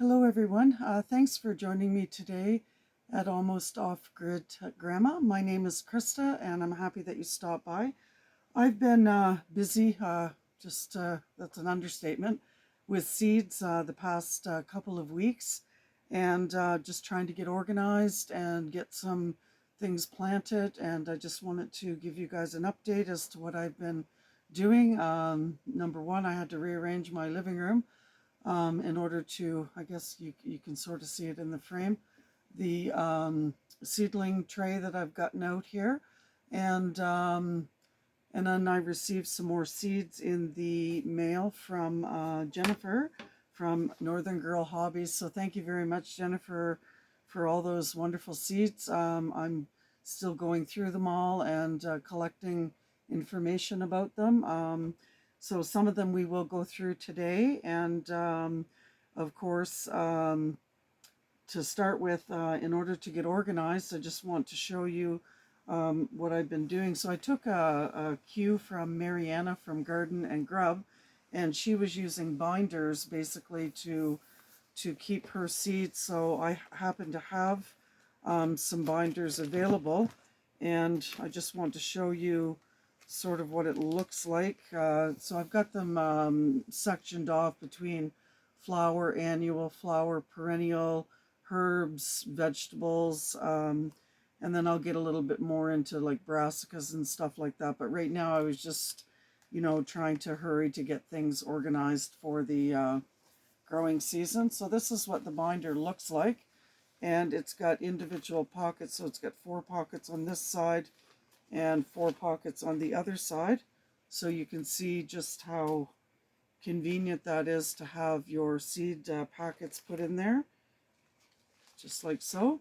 Hello everyone. Thanks for joining me today at Almost Off-Grid Grandma. My name is Krista and I'm happy that you stopped by. I've been busy, that's an understatement, with seeds the past couple of weeks and just trying to get organized and get some things planted, and I just wanted to give you guys an update as to what I've been doing. Number one, I had to rearrange my living room in order to, I guess you can sort of see it in the frame, the seedling tray that I've gotten out here. And then I received some more seeds in the mail from Jennifer from Northern Girl Hobbies. So thank you very much, Jennifer, for all those wonderful seeds. I'm still going through them all and collecting information about them. So some of them we will go through today. And of course, to start with, in order to get organized, I just want to show you what I've been doing. So I took a cue from Marianna from Garden and Grub, and she was using binders basically to keep her seeds. So I happen to have some binders available, and I just want to show you sort of what it looks like. So I've got them sectioned off between flower, annual, flower, perennial, herbs, vegetables, and then I'll get a little bit more into like brassicas and stuff like that. But right now I was just, trying to hurry to get things organized for the growing season. So this is what the binder looks like. And it's got individual pockets. So it's got 4 pockets on this side and 4 pockets on the other side. So you can see just how convenient that is to have your seed packets put in there, just like so.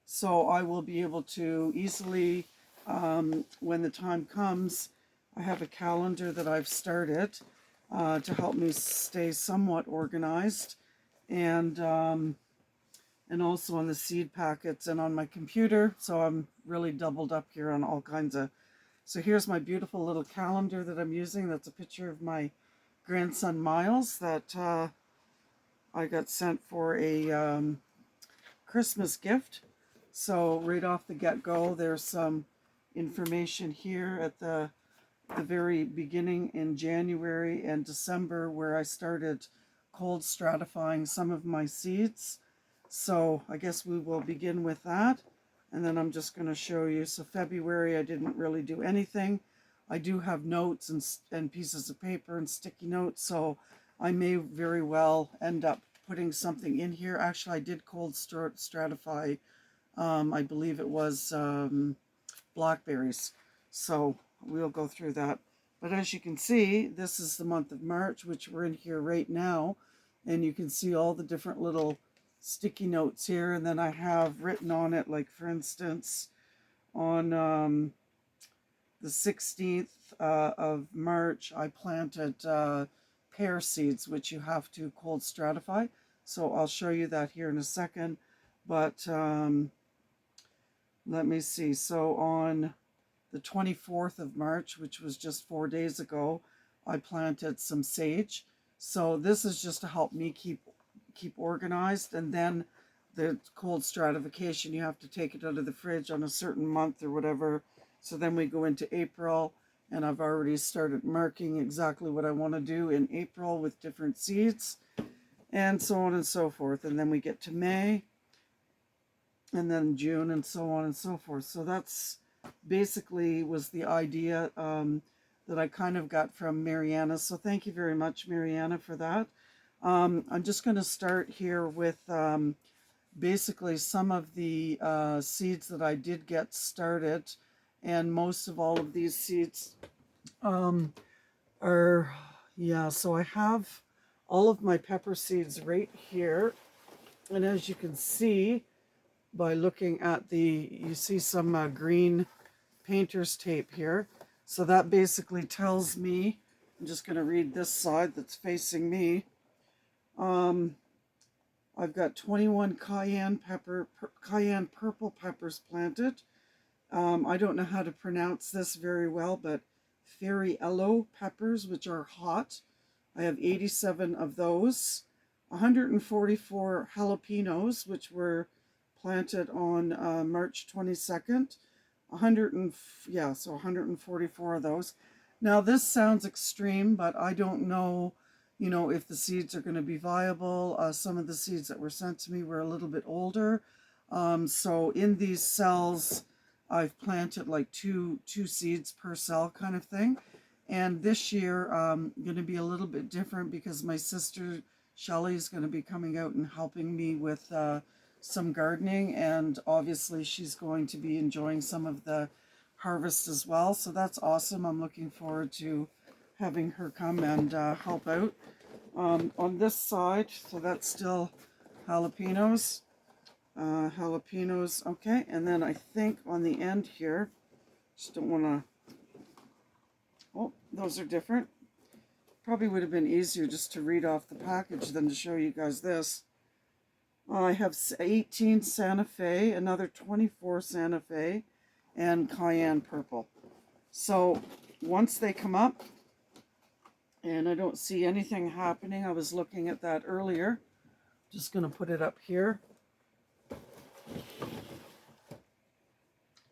So I will be able to easily, when the time comes, I have a calendar that I've started to help me stay somewhat organized, and also on the seed packets and on my computer. So I'm really doubled up here on all kinds of. So here's my beautiful little calendar that I'm using. That's a picture of my grandson Miles that I got sent for a Christmas gift. So right off the get-go, there's some information here at the very beginning in January and December where I started cold stratifying some of my seeds. So I guess we will begin with that. And then I'm just going to show you. So February, I didn't really do anything. I do have notes and pieces of paper and sticky notes, so I may very well end up putting something in here. Actually, I did cold stratify, I believe it was blackberries. So we'll go through that. But as you can see, this is the month of March, which we're in here right now. And you can see all the different little sticky notes here. And then I have written on it, like for instance, on the 16th of March, I planted pear seeds, which you have to cold stratify. So I'll show you that here in a second. But let me see. So on the 24th of March, which was just 4 days ago, I planted some sage. So this is just to help me keep organized. And then the cold stratification, you have to take it out of the fridge on a certain month or whatever. So then we go into April, and I've already started marking exactly what I want to do in April with different seeds, and so on and so forth. And then we get to May, and then June, and so on and so forth. So that's basically was the idea that I kind of got from Marianna. So thank you very much, Marianna, for that. I'm just going to start here with basically some of the seeds that I did get started. And most of all of these seeds are, yeah, so I have all of my pepper seeds right here. And as you can see, by looking at you see some green painter's tape here. So that basically tells me, I'm just going to read this side that's facing me. I've got 21 cayenne purple peppers planted. I don't know how to pronounce this very well, but fairy yellow peppers, which are hot. I have 87 of those, 144 jalapenos, which were planted on March 22nd. 144 of those. Now this sounds extreme, but I don't know, if the seeds are going to be viable. Some of the seeds that were sent to me were a little bit older. So in these cells, I've planted like two seeds per cell kind of thing. And this year, going to be a little bit different because my sister Shelly is going to be coming out and helping me with some gardening, and obviously she's going to be enjoying some of the harvest as well. So that's awesome. I'm looking forward to having her come and help out. On this side, so that's still jalapenos. Okay, and then I think on the end here, just don't want to, oh, those are different. Probably would have been easier just to read off the package than to show you guys this. I have 18 Santa Fe, another 24 Santa Fe, and cayenne purple. So once they come up, and I don't see anything happening, I was looking at that earlier. Just going to put it up here.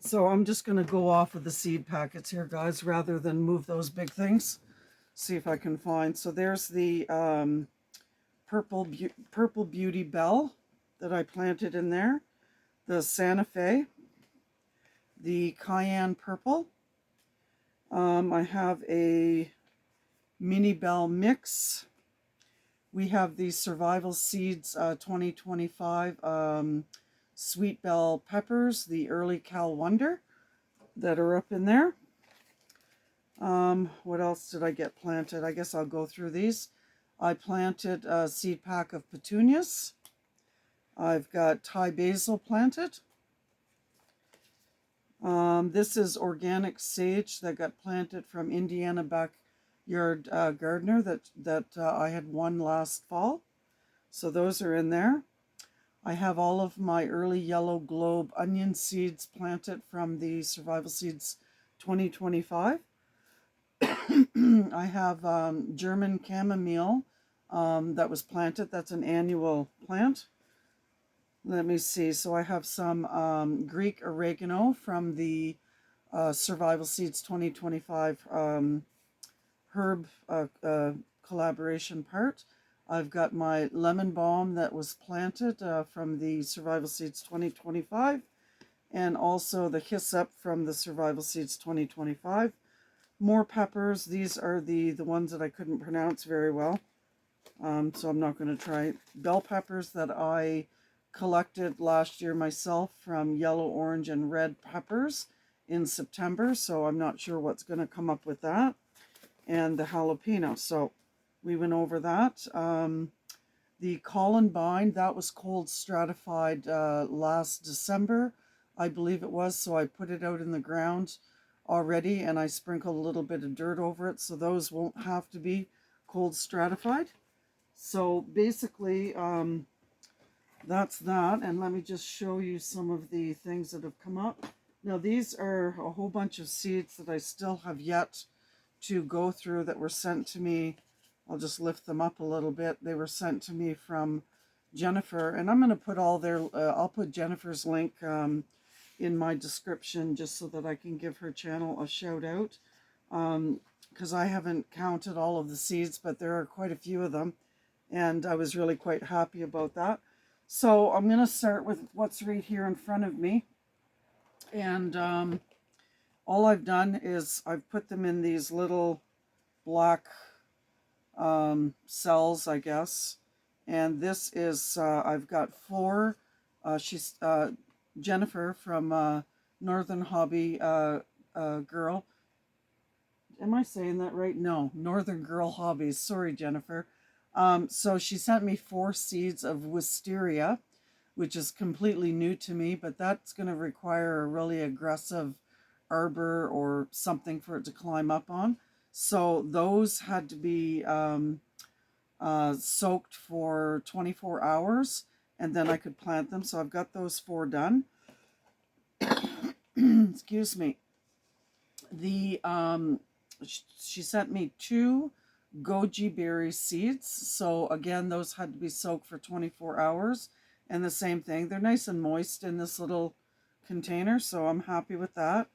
So I'm just going to go off of the seed packets here, guys, rather than move those big things. See if I can find. So there's the Purple Beauty Bell that I planted in there. The Santa Fe. The Cayenne Purple. I have a Mini Bell Mix. We have the Survival Seeds 2025 Sweet Bell Peppers, the Early Cal Wonder, that are up in there. What else did I get planted? I guess I'll go through these. I planted a seed pack of petunias. I've got Thai basil planted. This is organic sage that got planted from Indiana Backyard Gardener that I had won last fall. So those are in there. I have all of my early yellow globe onion seeds planted from the Survival Seeds 2025. I have German chamomile that was planted. That's an annual plant. Let me see. So I have some Greek oregano from the Survival Seeds 2025 herb collaboration part. I've got my lemon balm that was planted from the Survival Seeds 2025, and also the hyssop from the Survival Seeds 2025. More peppers. These are the ones that I couldn't pronounce very well, so I'm not going to try. Bell peppers that I collected last year myself from yellow, orange, and red peppers in September, so I'm not sure what's going to come up with that. And the jalapeno. So we went over that. The columbine, that was cold stratified last December, I believe it was. So I put it out in the ground already, and I sprinkled a little bit of dirt over it, so those won't have to be cold stratified. So basically, that's that. And let me just show you some of the things that have come up. Now these are a whole bunch of seeds that I still have yet to go through that were sent to me. I'll just lift them up a little bit. They were sent to me from Jennifer, and I'm going to put all their, I'll put Jennifer's link in my description just so that I can give her channel a shout out, because I haven't counted all of the seeds, but there are quite a few of them, and I was really quite happy about that. So I'm going to start with what's right here in front of me, and all I've done is I've put them in these little black cells, I guess. And this is, I've got four, she's Jennifer from Northern Hobby Girl. Am I saying that right? No, Northern Girl Hobbies. Sorry, Jennifer. So she sent me 4 seeds of wisteria, which is completely new to me, but that's going to require a really aggressive arbor or something for it to climb up on. So those had to be soaked for 24 hours, and then I could plant them. So I've got those 4 done. Excuse me. The she sent me 2 goji berry seeds. So again, those had to be soaked for 24 hours. And the same thing, they're nice and moist in this little container, so I'm happy with that.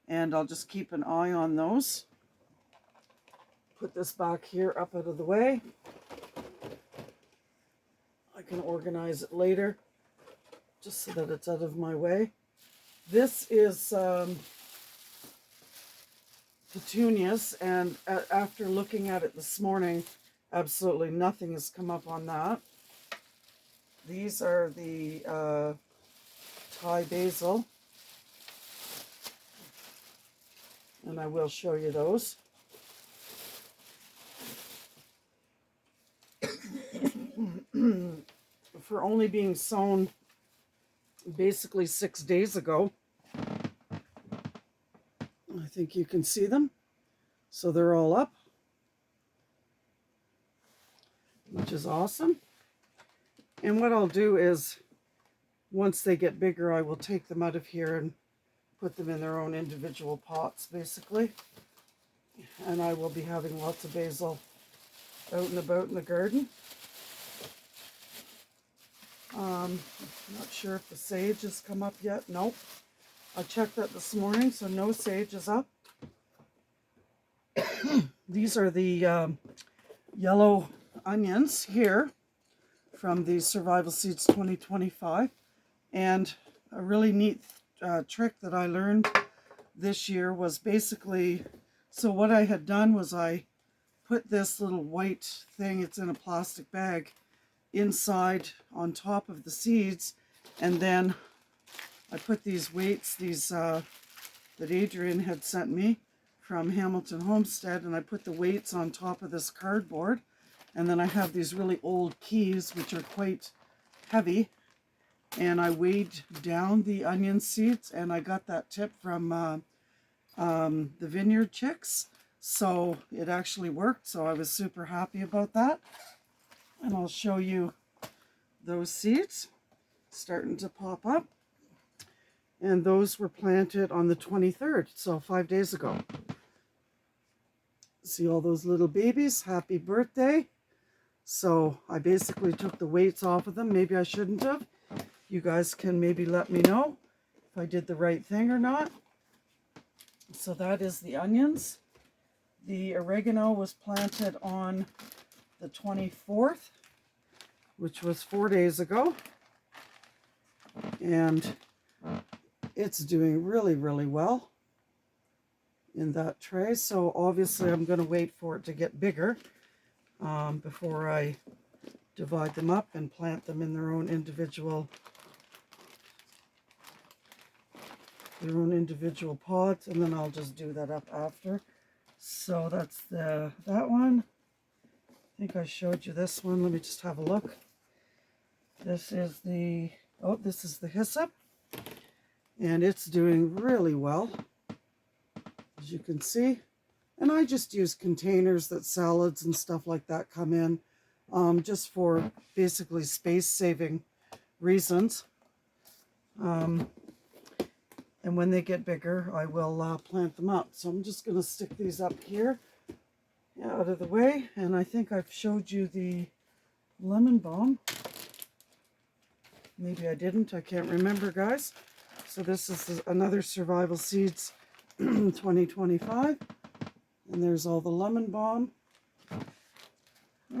And I'll just keep an eye on those. Put this back here up out of the way. I can organize it later, just so that it's out of my way. This is petunias, and after looking at it this morning, absolutely nothing has come up on that. These are the Thai basil, and I will show you those. For only being sown basically 6 days ago, I think you can see them. So they're all up, which is awesome. And what I'll do is, once they get bigger, I will take them out of here and put them in their own individual pots, basically. And I will be having lots of basil out and about in the garden. Not sure if the sage has come up yet. Nope. I checked that this morning, so no sage is up. These are the yellow onions here from the Survival Seeds 2025. And a really neat trick that I learned this year was basically, so what I had done was I put this little white thing, it's in a plastic bag, inside on top of the seeds, and then I put these weights, that Adrian had sent me from Hamilton Homestead, and I put the weights on top of this cardboard. And then I have these really old keys, which are quite heavy. And I weighed down the onion seeds, and I got that tip from the Vineyard Chicks. So it actually worked. So I was super happy about that. And I'll show you those seeds starting to pop up. And those were planted on the 23rd, so 5 days ago. See all those little babies? Happy birthday. So I basically took the weights off of them. Maybe I shouldn't have. You guys can maybe let me know if I did the right thing or not. So that is the onions. The oregano was planted on the 24th, which was 4 days ago. And it's doing really, really well in that tray. So obviously I'm going to wait for it to get bigger before I divide them up and plant them in their own individual pods, and then I'll just do that up after. So that's that one. I think I showed you this one. Let me just have a look. This is the hyssop, and it's doing really well, as you can see. And I just use containers that salads and stuff like that come in, just for basically space-saving reasons. And when they get bigger, I will plant them up. So I'm just going to stick these up here, out of the way. And I think I've showed you the lemon balm. Maybe I didn't. I can't remember, guys. So this is another Survival Seeds 2025. And there's all the lemon balm.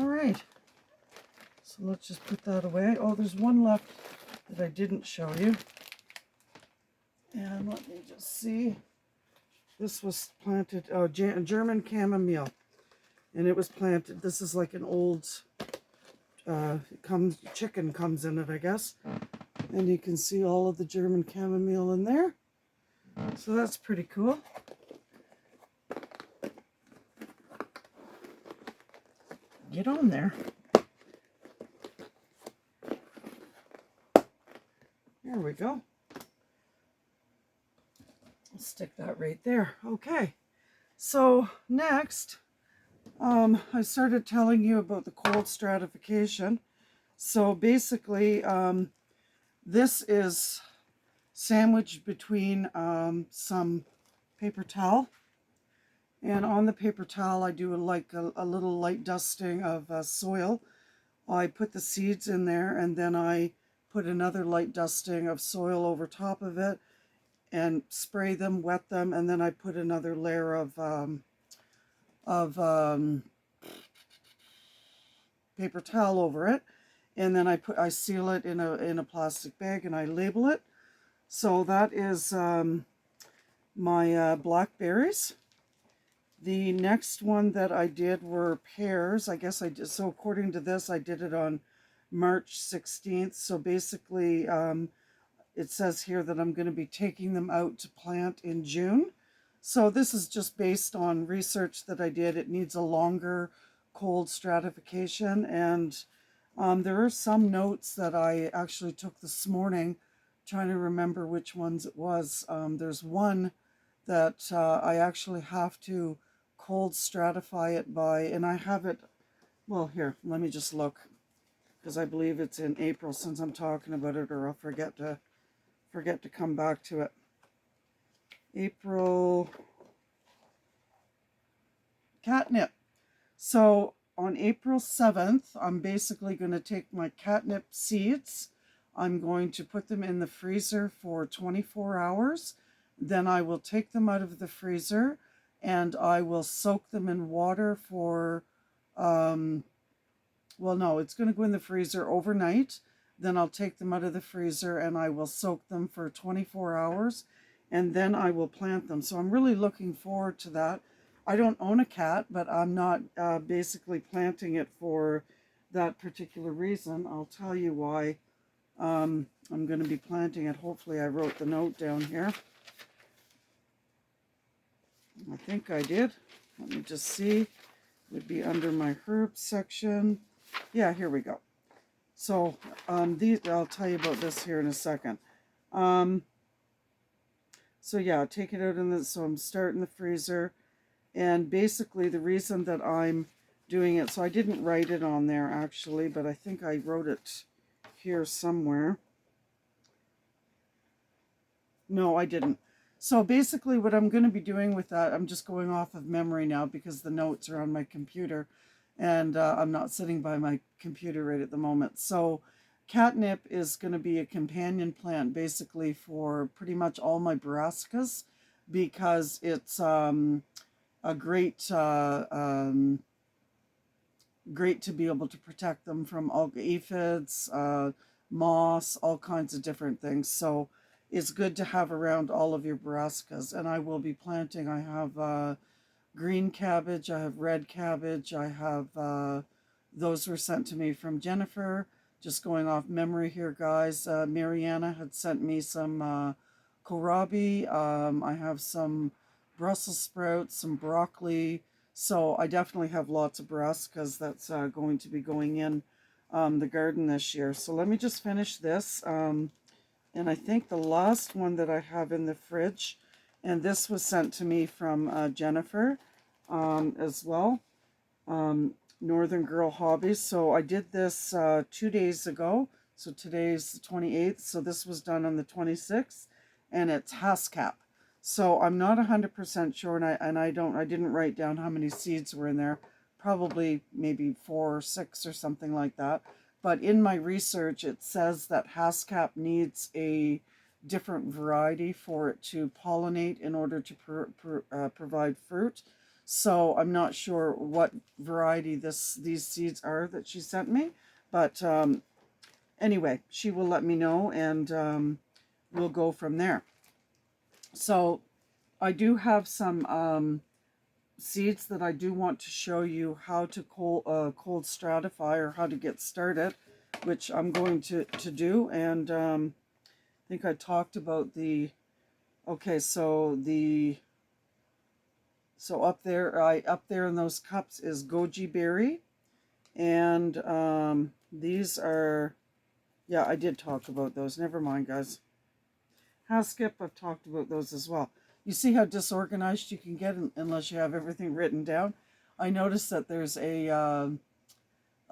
All right. So let's just put that away. Oh, there's one left that I didn't show you. And let me just see. This was planted, German chamomile. And it was planted, this is like an old, chicken comes in it, I guess. And you can see all of the German chamomile in there. So that's pretty cool. Get on there. There we go. I'll stick that right there. Okay. So next, I started telling you about the cold stratification. So basically, this is sandwiched between some paper towel And on the paper towel, I do like a little light dusting of soil. I put the seeds in there, and then I put another light dusting of soil over top of it and spray them, wet them, and then I put another layer of paper towel over it, and then I seal it in a plastic bag and I label it. So that is my blackberries. The next one that I did were pears. I guess I did, so according to this, I did it on March 16th. So basically, it says here that I'm going to be taking them out to plant in June. So this is just based on research that I did. It needs a longer cold stratification, and there are some notes that I actually took this morning, trying to remember which ones it was. There's one that I actually have to cold stratify it by, and I have it, well, here, let me just look, because I believe it's in April since I'm talking about it, or I'll forget to come back to it. April catnip. So on April 7th, I'm basically going to take my catnip seeds. I'm going to put them in the freezer for 24 hours. Then I will take them out of the freezer and I will soak them in water for, well, no, it's going to go in the freezer overnight. Then I'll take them out of the freezer and I will soak them for 24 hours. And then I will plant them. So I'm really looking forward to that. I don't own a cat, but I'm not basically planting it for that particular reason. I'll tell you why I'm going to be planting it. Hopefully I wrote the note down here. I think I did. Let me just see. It would be under my herbs section. Yeah, here we go. So these, I'll tell you about this here in a second. So yeah, take it out in the, so I'm starting the freezer. And basically the reason that I'm doing it, so I didn't write it on there actually, but I think I wrote it here somewhere. No, I didn't. So basically what I'm going to be doing with that, I'm just going off of memory now because the notes are on my computer and I'm not sitting by my computer right at the moment. So catnip is going to be a companion plant basically for pretty much all my brassicas because it's a great great to be able to protect them from aphids, moss, all kinds of different things. So it's good to have around all of your brassicas. And I will be planting, I have green cabbage, I have red cabbage, I have, those were sent to me from Jennifer. Just going off memory here, guys. Marianna had sent me some kohlrabi. I have some Brussels sprouts, some broccoli. So I definitely have lots of brassicas that's going to be going in the garden this year. So let me just finish this. And I think the last one that I have in the fridge, and this was sent to me from Jennifer as well, Northern Girl Hobbies. So I did this 2 days ago. So today's the 28th. So this was done on the 26th, and it's Haskap. So I'm not 100% sure, and I didn't write down how many seeds were in there. Probably maybe 4 or 6 or something like that. But in my research, it says that Haskap needs a different variety for it to pollinate in order to provide fruit. So I'm not sure what variety these seeds are that she sent me. But anyway, she will let me know, and we'll go from there. So I do have some seeds that I do want to show you how to cold stratify, or how to get started, which I'm going to do. And I think I talked about the, okay, so up there in those cups is goji berry, and these are, yeah, I did talk about those. Never mind, guys. Haskap, I've talked about those as well. You see how disorganized you can get unless you have everything written down? I noticed that there's a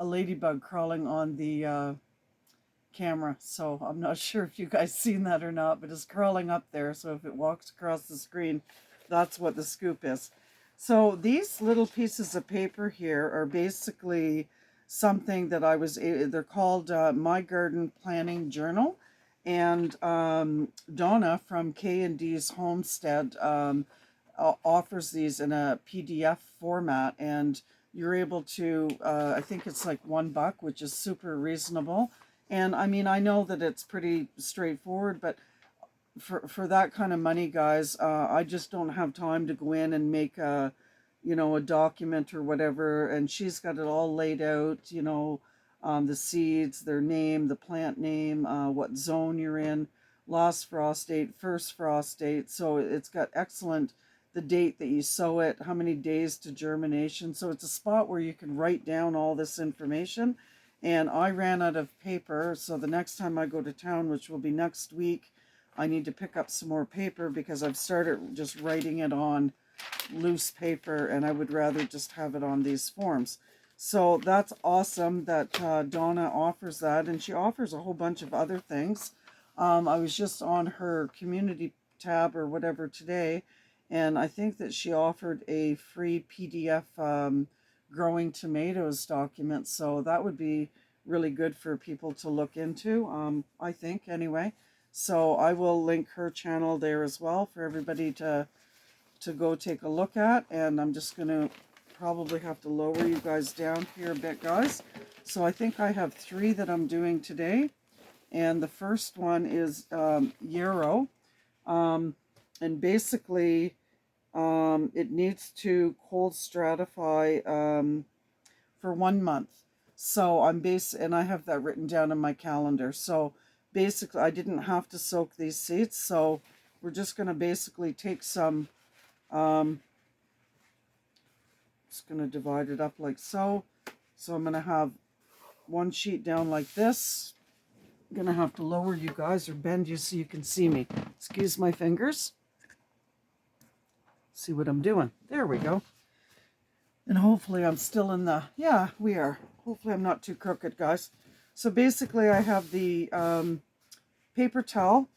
ladybug crawling on the camera, so I'm not sure if you guys seen that or not, but it's crawling up there, so if it walks across the screen, that's what the scoop is. So these little pieces of paper here are basically something that they're called My Garden Planning Journal. And Donna from K&D's Homestead offers these in a PDF format. And you're able to, I think it's like $1, which is super reasonable. And I mean, I know that it's pretty straightforward, but for that kind of money, guys, I just don't have time to go in and make a, a document or whatever. And she's got it all laid out, the seeds, their name, the plant name, what zone you're in, last frost date, first frost date. So it's got excellent, the date that you sow it, how many days to germination. So it's a spot where you can write down all this information. And I ran out of paper, so the next time I go to town, which will be next week, I need to pick up some more paper because I've started just writing it on loose paper, and I would rather just have it on these forms. So that's awesome that Donna offers that, and she offers a whole bunch of other things. I was just on her community tab or whatever today, and I think that she offered a free PDF growing tomatoes document, so that would be really good for people to look into, I think, anyway. So I will link her channel there as well for everybody to go take a look at. And I'm just going to probably have to lower you guys down here a bit, guys. So I think I have 3 that I'm doing today. And the first one is yarrow. And basically it needs to cold stratify for 1 month. So and I have that written down in my calendar. So basically I didn't have to soak these seeds, so we're just going to basically take some, just going to divide it up like so. So I'm going to have 1 sheet down like this. I'm going to have to lower you guys or bend you so you can see me. Excuse my fingers. See what I'm doing. There we go. And hopefully I'm still in the, yeah, we are. Hopefully I'm not too crooked, guys. So basically I have the paper towel,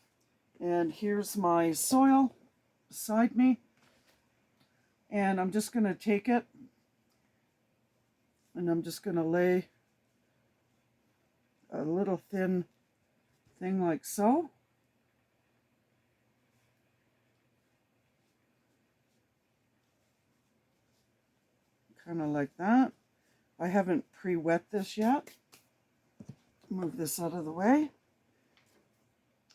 and here's my soil beside me. And I'm just going to take it, and I'm just going to lay a little thin thing like so. Kind of like that. I haven't pre-wet this yet. Move this out of the way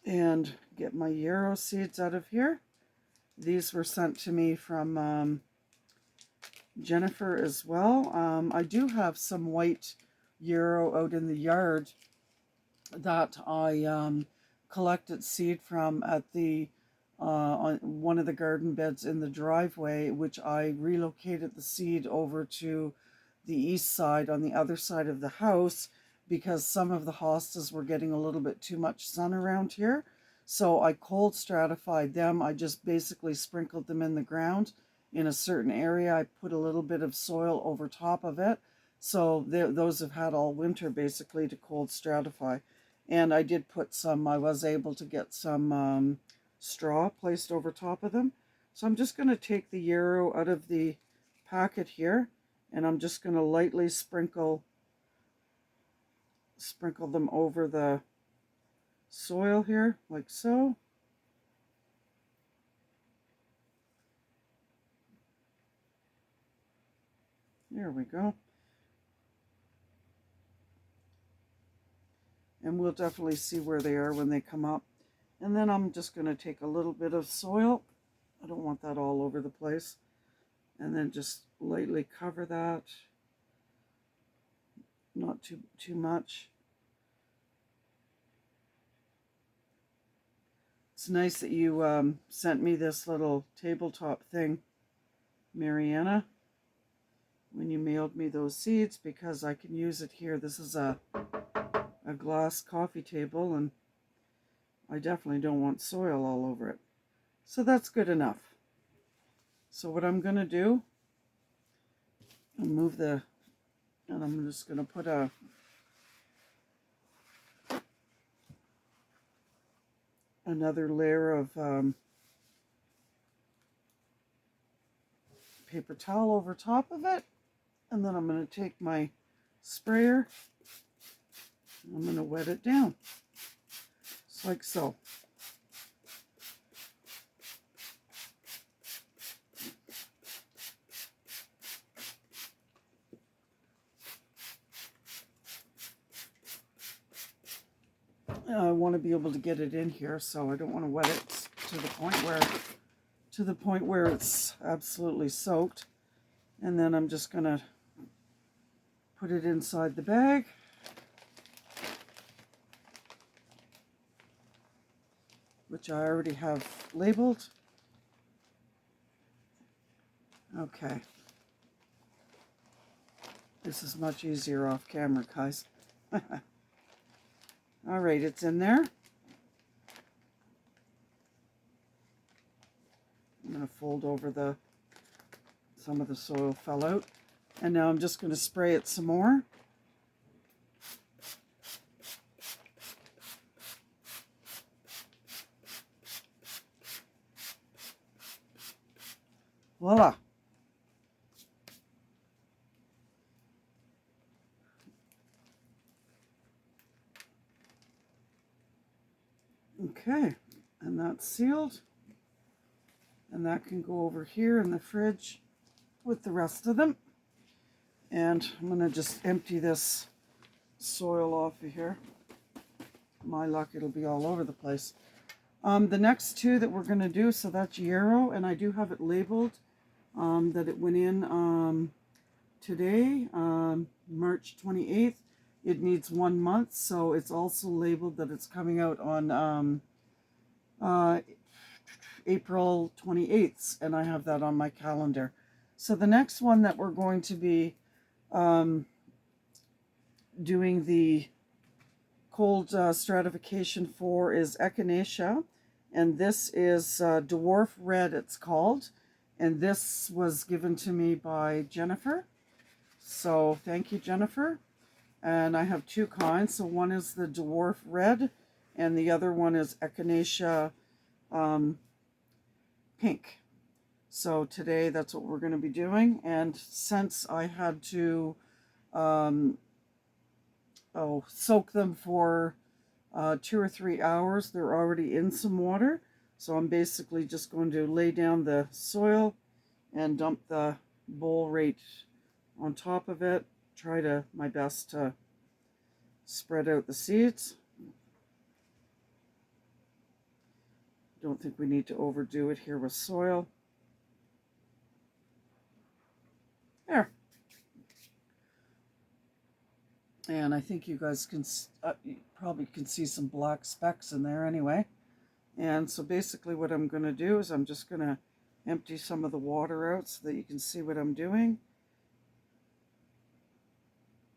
and get my yarrow seeds out of here. These were sent to me from Jennifer as well. I do have some white yarrow out in the yard that I collected seed from at the on one of the garden beds in the driveway, which I relocated the seed over to the east side on the other side of the house because some of the hostas were getting a little bit too much sun around here. So I cold stratified them. I just basically sprinkled them in the ground in a certain area. I put a little bit of soil over top of it. So those have had all winter basically to cold stratify. And I did put some, I was able to get some straw placed over top of them. So I'm just going to take the yarrow out of the packet here, and I'm just going to lightly sprinkle them over the soil here, like so. There we go. And we'll definitely see where they are when they come up. And then I'm just going to take a little bit of soil. I don't want that all over the place. And then just lightly cover that. Not too much. It's nice that you sent me this little tabletop thing, Marianna, when you mailed me those seeds, because I can use it here. This is a glass coffee table, and I definitely don't want soil all over it. So that's good enough. So what I'm going to do, and I'm just going to put another layer of paper towel over top of it. And then I'm going to take my sprayer. I'm going to wet it down. Just like so. I want to be able to get it in here, so I don't want to wet it to the point where it's absolutely soaked. And then I'm just going to put it inside the bag. Which I already have labeled. Okay. This is much easier off camera, guys. All right, it's in there. I'm going to fold over some of the soil fell out. And now I'm just going to spray it some more. Voila. Okay, and that's sealed. And that can go over here in the fridge with the rest of them. And I'm going to just empty this soil off of here. My luck, it'll be all over the place. The next two that we're going to do, so that's yarrow, and I do have it labeled that it went in today, March 28th. It needs 1 month, so it's also labeled that it's coming out on April 28th, and I have that on my calendar. So the next one that we're going to be doing the cold stratification for is Echinacea, and this is Dwarf Red, it's called, and this was given to me by Jennifer. So thank you, Jennifer. And I have two kinds. So one is the Dwarf Red, and the other one is Echinacea Pink. So today that's what we're going to be doing. And since I had to soak them for 2 or 3 hours, they're already in some water. So I'm basically just going to lay down the soil and dump the bowl right on top of it. Try my best to spread out the seeds. Don't think we need to overdo it here with soil. There. And I think you guys can probably can see some black specks in there anyway. And so basically what I'm going to do is I'm just going to empty some of the water out so that you can see what I'm doing.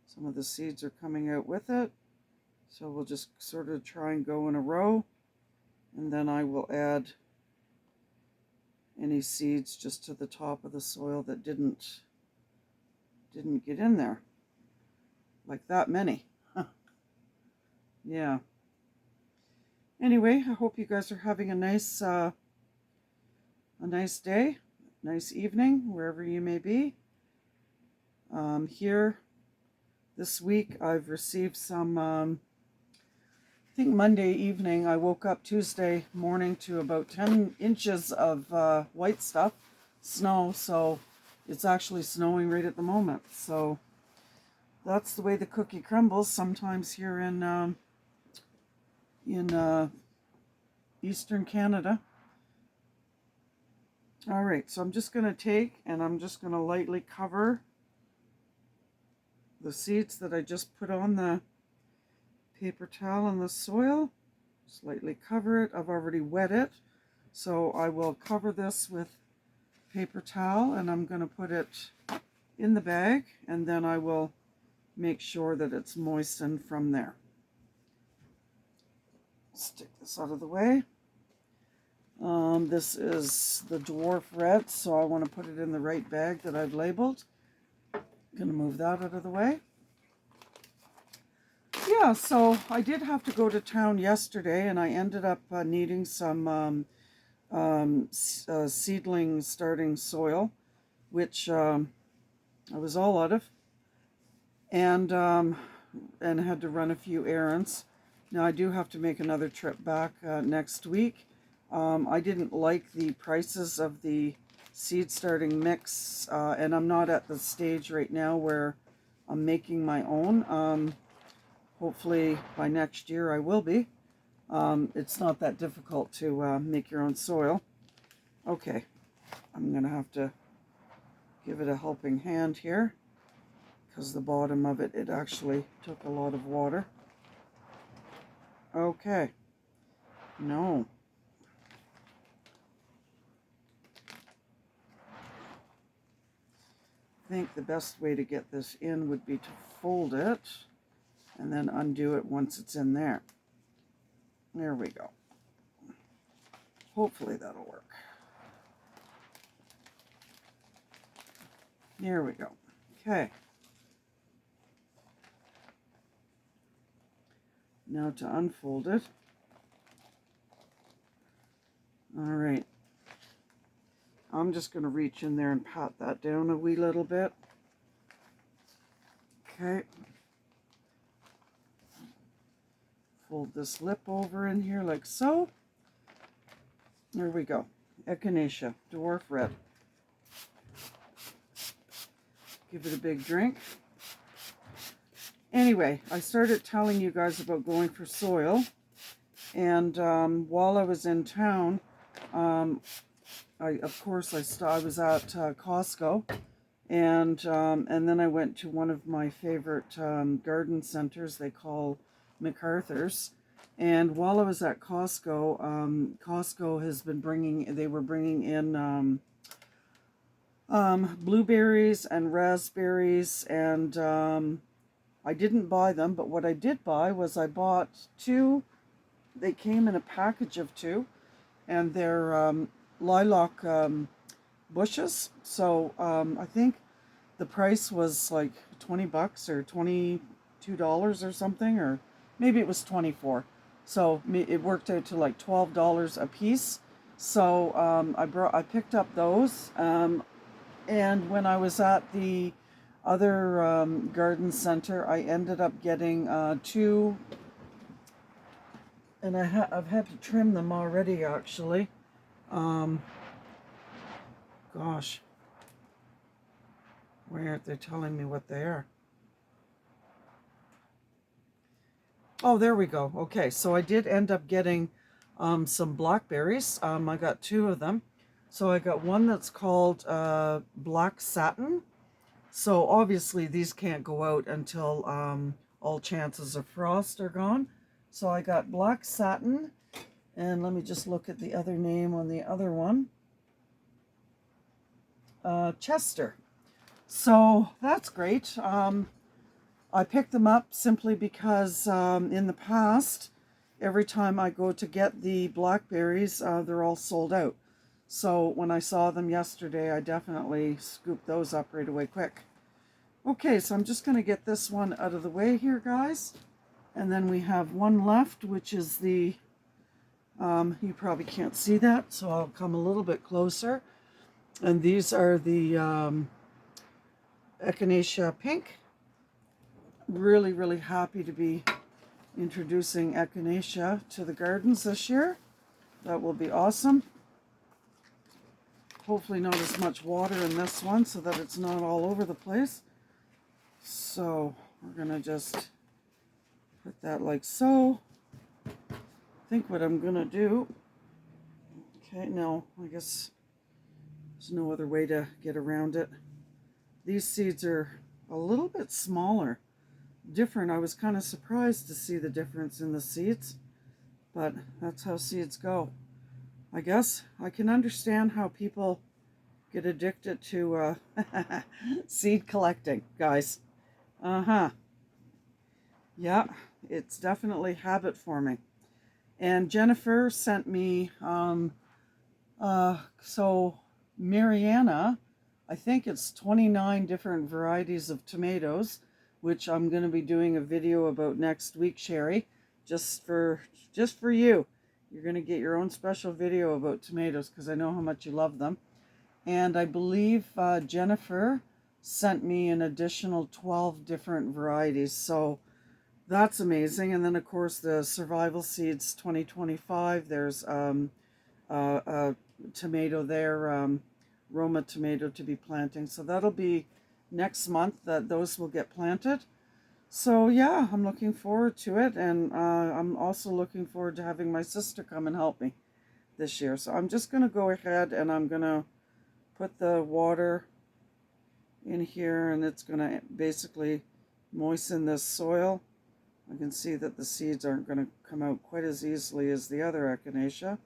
Some of the seeds are coming out with it. So we'll just sort of try and go in a row. And then I will add any seeds just to the top of the soil that didn't get in there. Like that many. Yeah. Anyway, I hope you guys are having a nice day, nice evening, wherever you may be. Here this week I've received some, I think Monday evening, I woke up Tuesday morning to about 10 inches of white stuff, snow, so it's actually snowing right at the moment. So that's the way the cookie crumbles sometimes here in Eastern Canada. All right, so I'm just going to take and I'm just going to lightly cover the seeds that I just put on the paper towel in the soil. Just lightly cover it. I've already wet it, so I will cover this with paper towel and I'm going to put it in the bag, and then I will make sure that it's moistened from there. Stick this out of the way. This is the Dwarf Red, so I want to put it in the right bag that I've labeled. I'm going to move that out of the way. Yeah, so I did have to go to town yesterday, and I ended up needing some seedling starting soil. which I was all out of, and had to run a few errands. Now I do have to make another trip back next week. I didn't like the prices of the seed starting mix, and I'm not at the stage right now where I'm making my own. Hopefully by next year I will be. It's not that difficult to make your own soil. Okay, I'm going to have to give it a helping hand here, because the bottom of it actually took a lot of water. Okay, no. I think the best way to get this in would be to fold it and then undo it once it's in there. There we go. Hopefully that'll work. There we go. Okay. Now to unfold it. All right. I'm just going to reach in there and pat that down a wee little bit. Okay. Fold this lip over in here like so. There we go. Echinacea, dwarf red. Give it a big drink. Anyway, I started telling you guys about going for soil, and while I was in town, I was at Costco, and then I went to one of my favorite garden centers they call MacArthur's. And while I was at Costco, Costco has been bringing in blueberries and raspberries, and I didn't buy them, but what I did buy was I bought two. They came in a package of two, and they're lilac bushes. So I think the price was like $20 or $22 or something, or maybe it was 24. So it worked out to like $12 a piece. So I picked up those, and when I was at the other garden center, I ended up getting two, and I've had to trim them already actually. Gosh, why aren't they telling me what they are? Oh, there we go. Okay, so I did end up getting some blackberries. I got two of them. So I got one that's called Black Satin. So obviously these can't go out until all chances of frost are gone. So I got Black Satin, and let me just look at the other name on the other one. Chester. So that's great. I picked them up simply because in the past, every time I go to get the blackberries, they're all sold out. So when I saw them yesterday, I definitely scooped those up right away quick. Okay, so I'm just going to get this one out of the way here, guys. And then we have one left, which is the, you probably can't see that, so I'll come a little bit closer. And these are the Echinacea Pink. Really, really happy to be introducing Echinacea to the gardens this year. That will be awesome. Hopefully not as much water in this one so that it's not all over the place. So we're going to just put that like so. I think what I'm going to do, okay, no, I guess there's no other way to get around it. These seeds are a little bit smaller, different. I was kind of surprised to see the difference in the seeds, but that's how seeds go. I guess I can understand how people get addicted to seed collecting, guys. Yeah, it's definitely habit forming. And Jennifer sent me, so Marianna, I think it's 29 different varieties of tomatoes, which I'm going to be doing a video about next week, Sherry, just for you. You're going to get your own special video about tomatoes because I know how much you love them. And I believe Jennifer sent me an additional 12 different varieties. So that's amazing. And then, of course, the Survival Seeds 2025, there's a tomato there, Roma tomato to be planting. So that'll be next month that those will get planted. So yeah, I'm looking forward to it. And I'm also looking forward to having my sister come and help me this year. So I'm just going to go ahead and I'm going to put the water in here, and it's going to basically moisten this soil. I can see that the seeds aren't going to come out quite as easily as the other echinacea.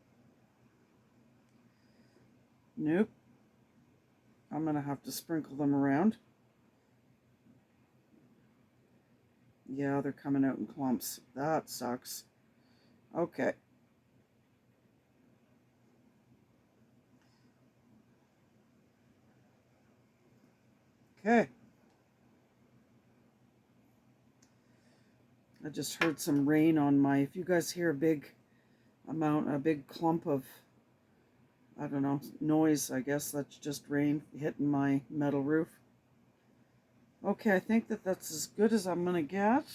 Nope. I'm going to have to sprinkle them around. Yeah, they're coming out in clumps. That sucks. Okay. Okay. I just heard some rain on my, if you guys hear a big clump of, I don't know, noise, I guess that's just rain hitting my metal roof. Okay, I think that that's as good as I'm going to get.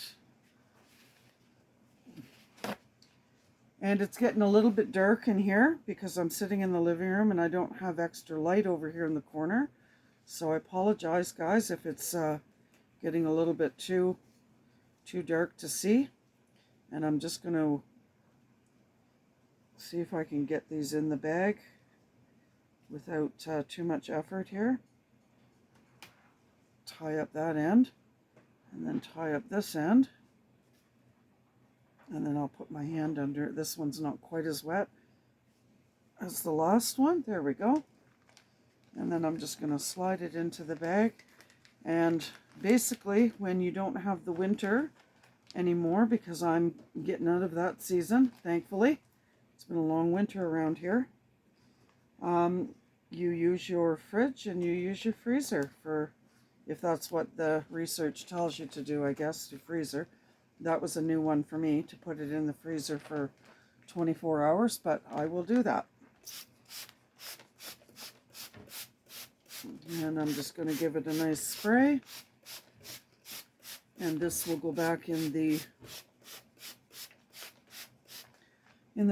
And it's getting a little bit dark in here because I'm sitting in the living room and I don't have extra light over here in the corner. So I apologize, guys, if it's getting a little bit too dark to see. And I'm just going to see if I can get these in the bag without too much effort here. Tie up that end and then tie up this end. And then I'll put my hand under it. This one's not quite as wet as the last one. There we go. And then I'm just going to slide it into the bag. And basically, when you don't have the winter anymore, because I'm getting out of that season, thankfully. It's been a long winter around here. You use your fridge and you use your freezer for, if that's what the research tells you to do, I guess, to freezer. That was a new one for me, to put it in the freezer for 24 hours, but I will do that. And I'm just going to give it a nice spray. And this will go back in the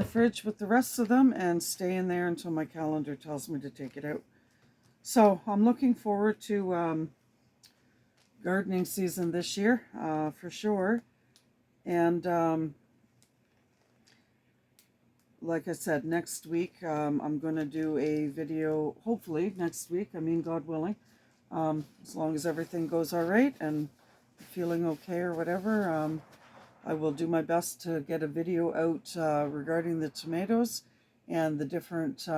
fridge with the rest of them and stay in there until my calendar tells me to take it out. So I'm looking forward to gardening season this year, for sure. And like I said, next week I'm going to do a video, hopefully next week, I mean God willing, as long as everything goes all right and feeling okay or whatever, I will do my best to get a video out regarding the tomatoes and the different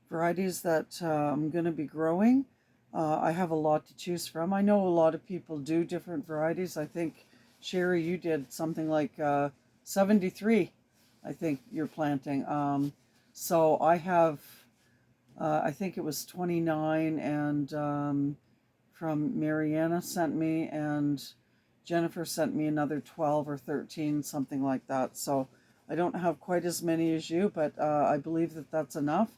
varieties that I'm going to be growing. I have a lot to choose from. I know a lot of people do different varieties. I think, Sherry, you did something like 73, I think you're planting. So I have, I think it was 29, and from Marianna sent me, and Jennifer sent me another 12 or 13, something like that. So I don't have quite as many as you, but I believe that that's enough.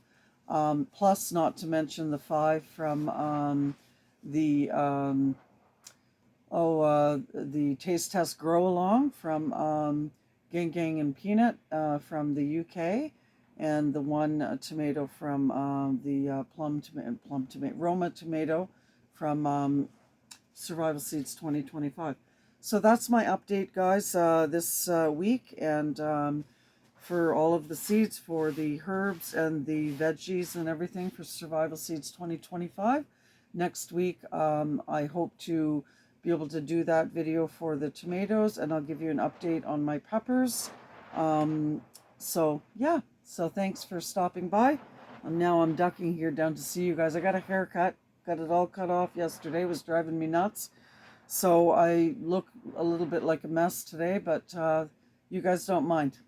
Plus, not to mention the 5 from the Taste Test Grow Along from Gang Gang and Peanut from the UK, and the 1 tomato from the Roma tomato from Survival Seeds 2025. So that's my update, guys, this week, and for all of the seeds, for the herbs and the veggies and everything for Survival Seeds 2025. Next week, I hope to be able to do that video for the tomatoes, and I'll give you an update on my peppers. So yeah, so thanks for stopping by. And now I'm ducking here down to see you guys. I got a haircut, got it all cut off yesterday, it was driving me nuts. So I look a little bit like a mess today, but you guys don't mind.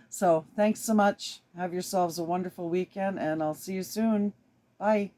So thanks so much. Have yourselves a wonderful weekend, and I'll see you soon. Bye.